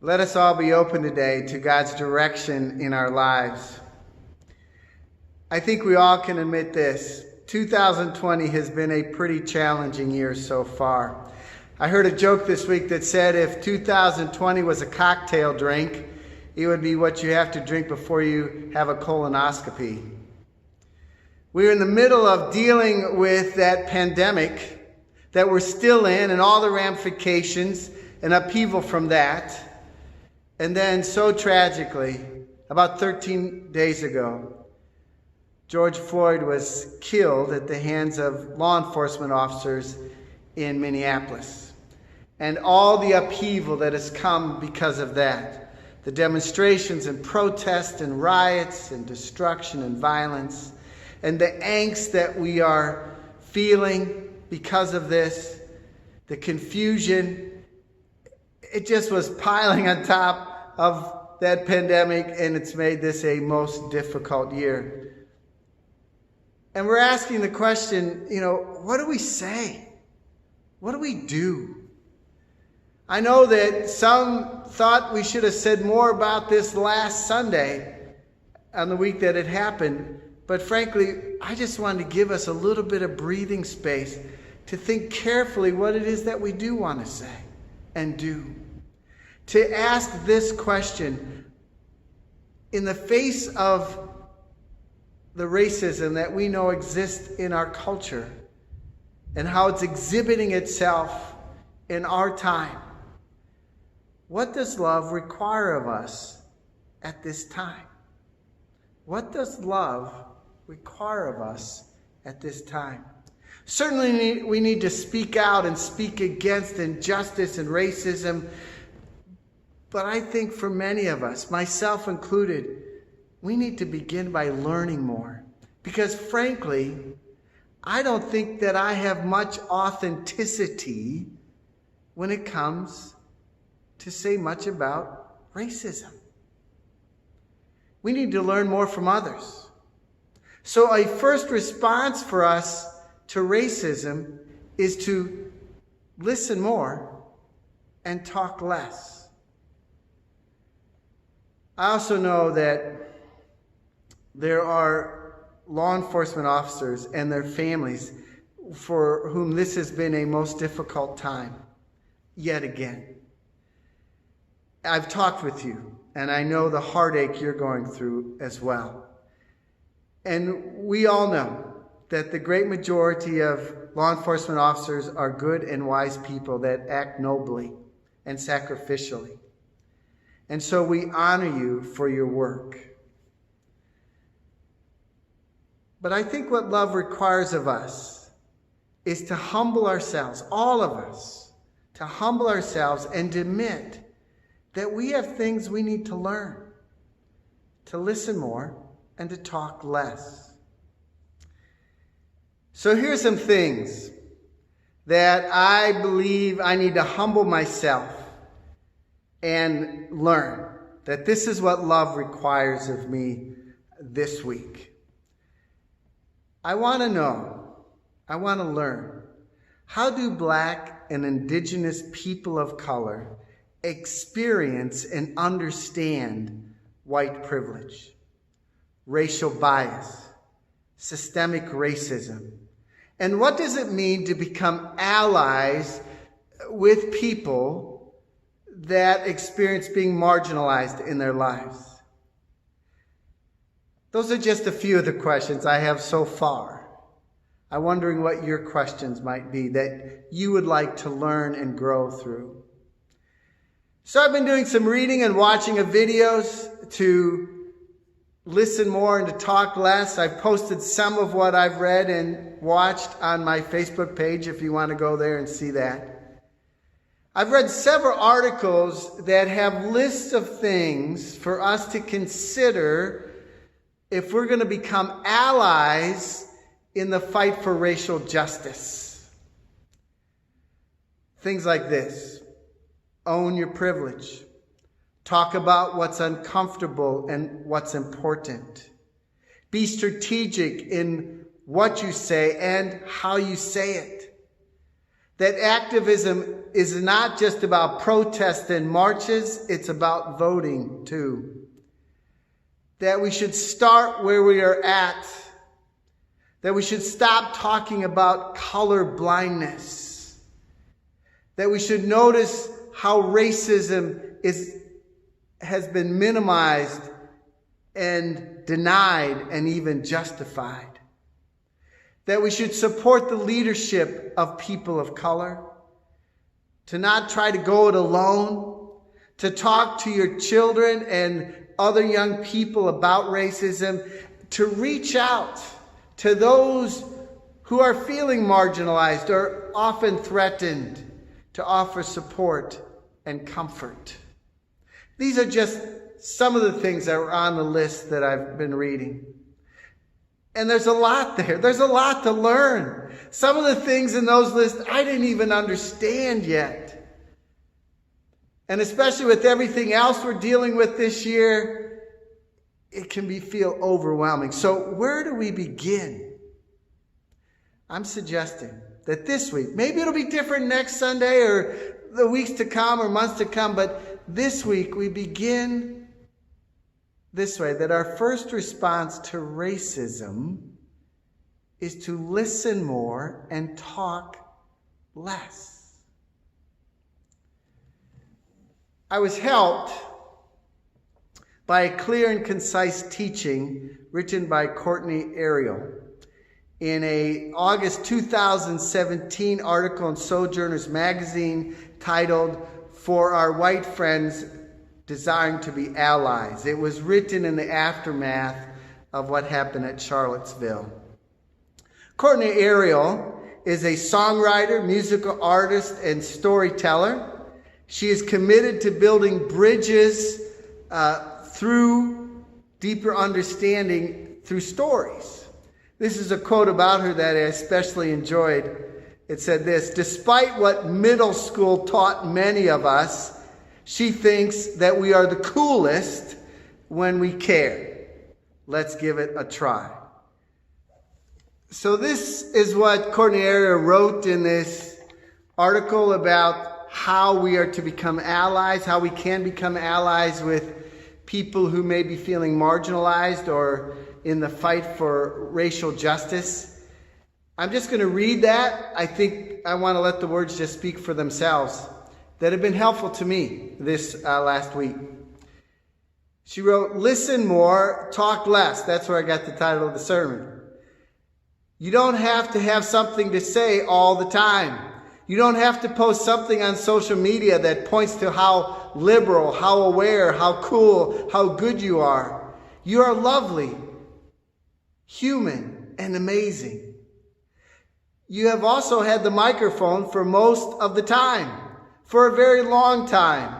Let us all be open today to God's direction in our lives. I think we all can admit this. 2020 has been a pretty challenging year so far. I heard a joke this week that said if 2020 was a cocktail drink, it would be what you have to drink before you have a colonoscopy. We're in the middle of dealing with that pandemic that we're still in and all the ramifications and upheaval from that. And then so tragically, about 13 days ago, George Floyd was killed at the hands of law enforcement officers in Minneapolis. And all the upheaval that has come because of that. The demonstrations and protests and riots and destruction and violence. And the angst that we are feeling because of this. The confusion. It just was piling on top of that pandemic, and it's made this a most difficult year. And we're asking the question, what do we say? What do we do? I know that some thought we should have said more about this last Sunday on the week that it happened, but frankly, I just wanted to give us a little bit of breathing space to think carefully what it is that we do want to say and do. To ask this question in the face of the racism that we know exists in our culture and how it's exhibiting itself in our time. What does love require of us at this time? What does love require of us at this time? Certainly we need to speak out and speak against injustice and racism. But I think for many of us, myself included, we need to begin by learning more. Because frankly, I don't think that I have much authenticity when it comes to say much about racism. We need to learn more from others. So a first response for us to racism is to listen more and talk less. I also know that there are law enforcement officers and their families for whom this has been a most difficult time, yet again. I've talked with you, and I know the heartache you're going through as well. And we all know that the great majority of law enforcement officers are good and wise people that act nobly and sacrificially. And so we honor you for your work. But I think what love requires of us is to humble ourselves, all of us, to humble ourselves and admit that we have things we need to learn, to listen more and to talk less. So here's some things that I believe I need to humble myself and learn that this is what love requires of me this week. I want to know, I want to learn, how do Black and Indigenous people of color experience and understand white privilege, racial bias, systemic racism? And what does it mean to become allies with people that experience being marginalized in their lives? Those are just a few of the questions I have so far. I'm wondering what your questions might be that you would like to learn and grow through. So I've been doing some reading and watching of videos to listen more and to talk less. I've posted some of what I've read and watched on my Facebook page if you want to go there and see that. I've read several articles that have lists of things for us to consider if we're going to become allies in the fight for racial justice. Things like this: own your privilege. Talk about what's uncomfortable and what's important. Be strategic in what you say and how you say it. That activism is not just about protests and marches, it's about voting too. That we should start where we are at. That we should stop talking about color blindness. That we should notice how racism has been minimized and denied and even justified. That we should support the leadership of people of color. To not try to go it alone. To talk to your children and other young people about racism. To reach out to those who are feeling marginalized or often threatened. To offer support and comfort. These are just some of the things that were on the list that I've been reading. And there's a lot there. There's a lot to learn. Some of the things in those lists I didn't even understand yet. And especially with everything else we're dealing with this year, it can feel overwhelming. So where do we begin? I'm suggesting that this week, maybe it'll be different next Sunday or the weeks to come or months to come, but this week we begin this way, that our first response to racism is to listen more and talk less. I was helped by a clear and concise teaching written by Courtney Ariel in a August 2017 article in Sojourners magazine titled, "For Our White Friends Desiring to Be Allies." It was written in the aftermath of what happened at Charlottesville. Courtney Ariel is a songwriter, musical artist, and storyteller. She is committed to building bridges through deeper understanding through stories. This is a quote about her that I especially enjoyed. It said this: "Despite what middle school taught many of us, she thinks that we are the coolest when we care. Let's give it a try." So this is what Courtney Ariel wrote in this article about how we are to become allies, how we can become allies with people who may be feeling marginalized or in the fight for racial justice. I'm just going to read that. I think I want to let the words just speak for themselves that have been helpful to me this last week. She wrote, "Listen more, talk less." That's where I got the title of the sermon. You don't have to have something to say all the time. You don't have to post something on social media that points to how liberal, how aware, how cool, how good you are. You are lovely, human, and amazing. You have also had the microphone for most of the time, for a very long time.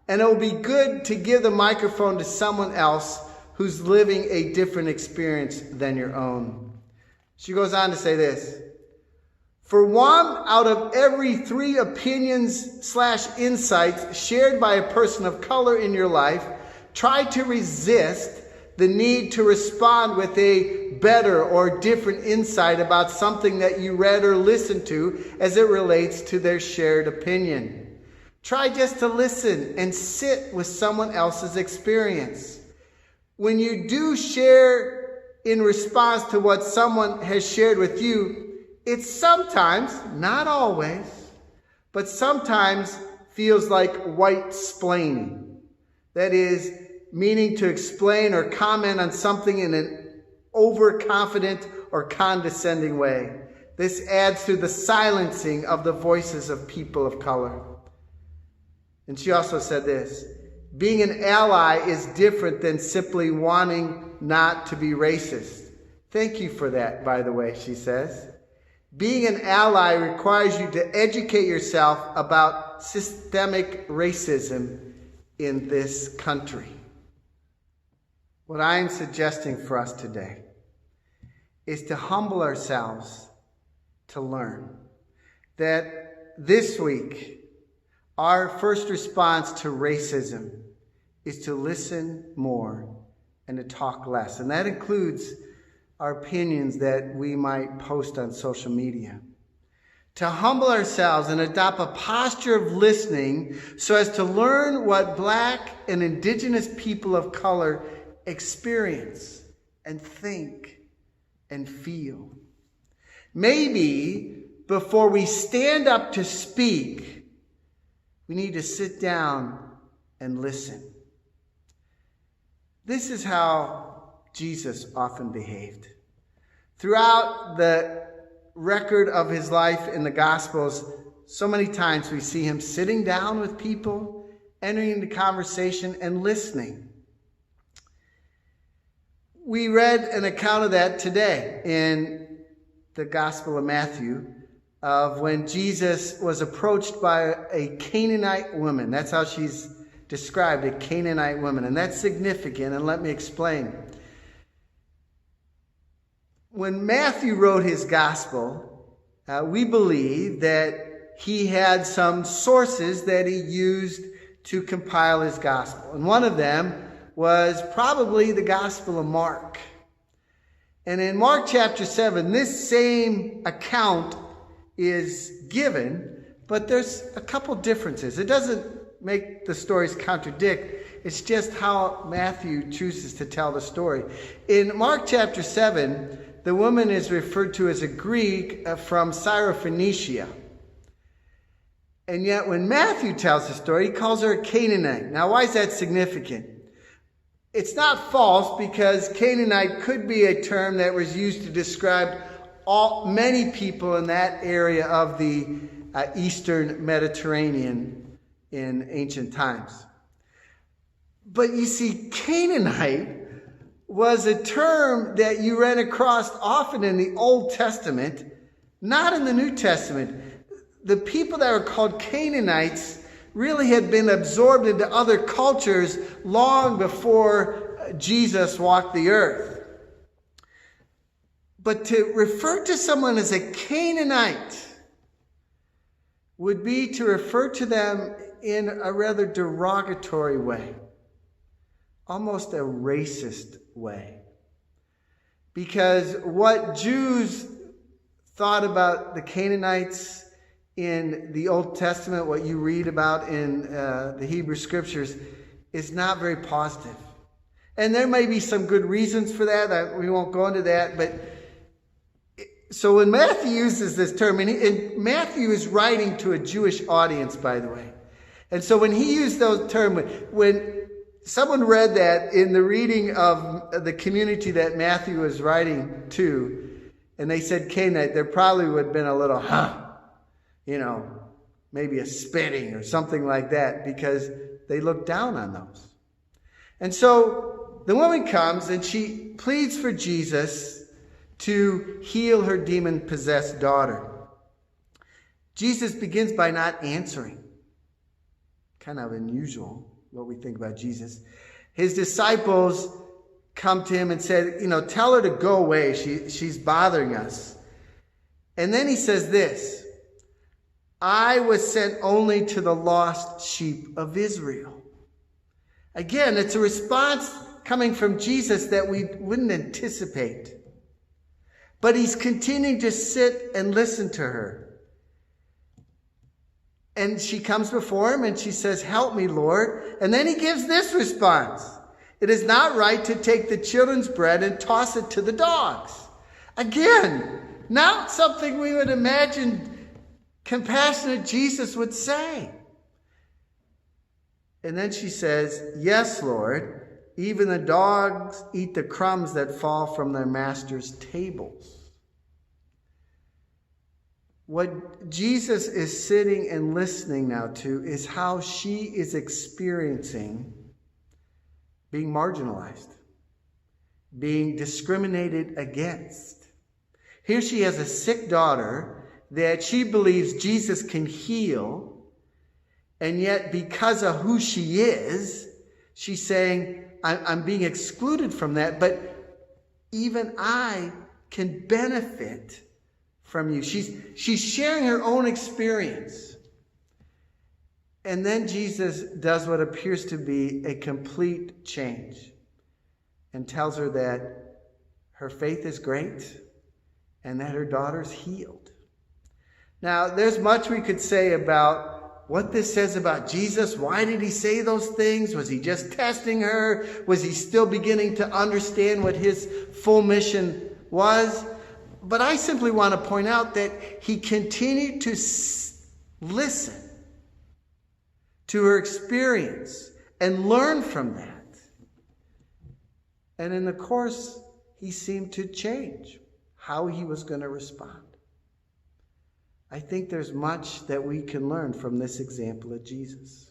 And it will be good to give the microphone to someone else who's living a different experience than your own. She goes on to say this: "For 1 out of every 3 opinions/insights shared by a person of color in your life, try to resist the need to respond with a better or different insight about something that you read or listened to as it relates to their shared opinion. Try just to listen and sit with someone else's experience. When you do share in response to what someone has shared with you, it sometimes, not always, but sometimes feels like white-splaining. That is, meaning to explain or comment on something in an overconfident or condescending way. This adds to the silencing of the voices of people of color." And she also said this: "Being an ally is different than simply wanting not to be racist." Thank you for that, by the way, she says. Being an ally requires you to educate yourself about systemic racism in this country. What I am suggesting for us today is to humble ourselves to learn that this week, our first response to racism is to listen more and to talk less. And that includes our opinions that we might post on social media. to humble ourselves and adopt a posture of listening so as to learn what Black and Indigenous people of color experience and think and feel. Maybe before we stand up to speak, we need to sit down and listen. This is how Jesus often behaved. Throughout the record of his life in the Gospels, so many times we see him sitting down with people, entering into conversation, and listening. We read an account of that today in the Gospel of Matthew, of when Jesus was approached by a Canaanite woman. That's how she's described, a Canaanite woman. And that's significant, and let me explain. When Matthew wrote his gospel, we believe that he had some sources that he used to compile his gospel. And one of them was probably the Gospel of Mark. And in Mark chapter 7, this same account is given, but there's a couple differences. It doesn't make the stories contradict. It's just how Matthew chooses to tell the story. In Mark chapter 7, the woman is referred to as a Greek from Syrophoenicia. And yet when Matthew tells the story, he calls her a Canaanite. Now, why is that significant? It's not false, because Canaanite could be a term that was used to describe many people in that area of the Eastern Mediterranean in ancient times. But you see, Canaanite was a term that you ran across often in the Old Testament, not in the New Testament. The people that were called Canaanites really had been absorbed into other cultures long before Jesus walked the earth. But to refer to someone as a Canaanite would be to refer to them in a rather derogatory way, almost a racist way. Because what Jews thought about the Canaanites in the Old Testament, what you read about in the Hebrew Scriptures, is not very positive. And there may be some good reasons for that. We won't go into that, but so when Matthew uses this term, and Matthew is writing to a Jewish audience, by the way. And so when he used those terms, when someone read that in the reading of the community that Matthew was writing to, and they said Canaanite, there probably would have been a little, maybe a spitting or something like that, because they looked down on those. And so the woman comes and she pleads for Jesus to heal her demon-possessed daughter. Jesus begins by not answering. Kind of unusual, what we think about Jesus. His disciples come to him and said, tell her to go away. She's bothering us. And then he says this, I was sent only to the lost sheep of Israel. Again, it's a response coming from Jesus that we wouldn't anticipate. But he's continuing to sit and listen to her. And she comes before him and she says, help me, Lord. And then he gives this response. It is not right to take the children's bread and toss it to the dogs. Again, not something we would imagine compassionate Jesus would say. And then she says, yes, Lord. Even the dogs eat the crumbs that fall from their master's tables. What Jesus is sitting and listening now to is how she is experiencing being marginalized, being discriminated against. Here she has a sick daughter that she believes Jesus can heal, and yet because of who she is, she's saying, I'm being excluded from that, but even I can benefit from you. She's sharing her own experience. And then Jesus does what appears to be a complete change and tells her that her faith is great and that her daughter's healed. Now, there's much we could say about what this says about Jesus. Why did he say those things? Was he just testing her? Was he still beginning to understand what his full mission was? But I simply want to point out that he continued to listen to her experience and learn from that. And in the course, he seemed to change how he was going to respond. I think there's much that we can learn from this example of Jesus.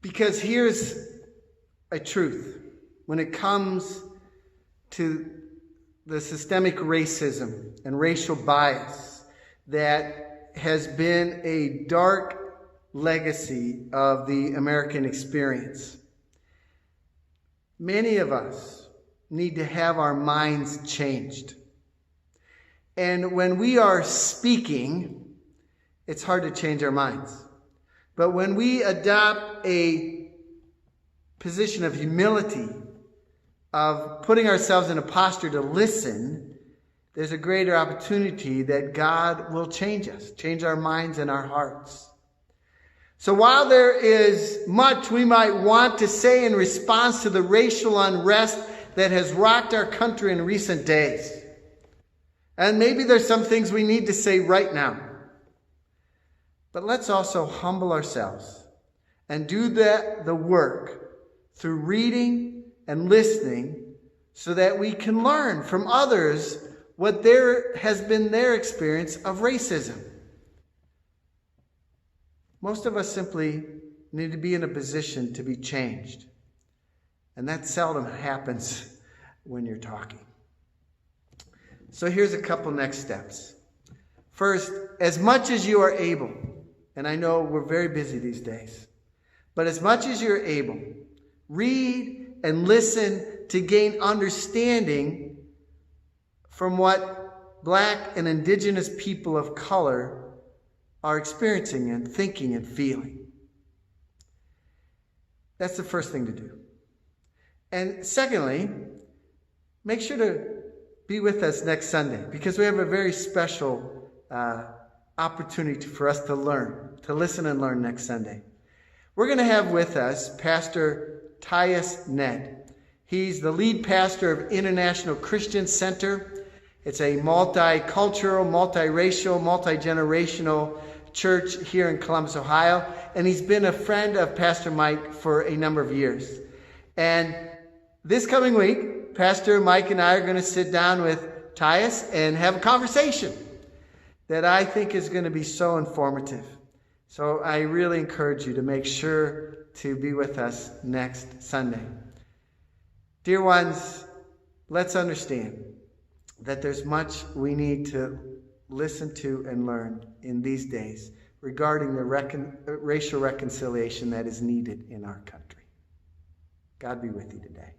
Because here's a truth. When it comes to the systemic racism and racial bias that has been a dark legacy of the American experience, many of us need to have our minds changed. And when we are speaking, it's hard to change our minds. But when we adopt a position of humility, of putting ourselves in a posture to listen, there's a greater opportunity that God will change us, change our minds and our hearts. So while there is much we might want to say in response to the racial unrest that has rocked our country in recent days, and maybe there's some things we need to say right now, but let's also humble ourselves and do the work through reading and listening so that we can learn from others what there has been their experience of racism. Most of us simply need to be in a position to be changed. And that seldom happens when you're talking. So here's a couple next steps. First, as much as you are able, and I know we're very busy these days, but as much as you're able, read and listen to gain understanding from what Black and Indigenous people of color are experiencing and thinking and feeling. That's the first thing to do. And secondly, make sure to be with us next Sunday, because we have a very special opportunity for us to learn, to listen and learn next Sunday. We're going to have with us Pastor Tyus Ned. He's the lead pastor of International Christian Center. It's a multicultural, multiracial, multi-generational church here in Columbus, Ohio. And he's been a friend of Pastor Mike for a number of years. And this coming week, Pastor Mike and I are going to sit down with Tyus and have a conversation that I think is going to be so informative. So I really encourage you to make sure to be with us next Sunday. Dear ones, let's understand that there's much we need to listen to and learn in these days regarding the racial reconciliation that is needed in our country. God be with you today.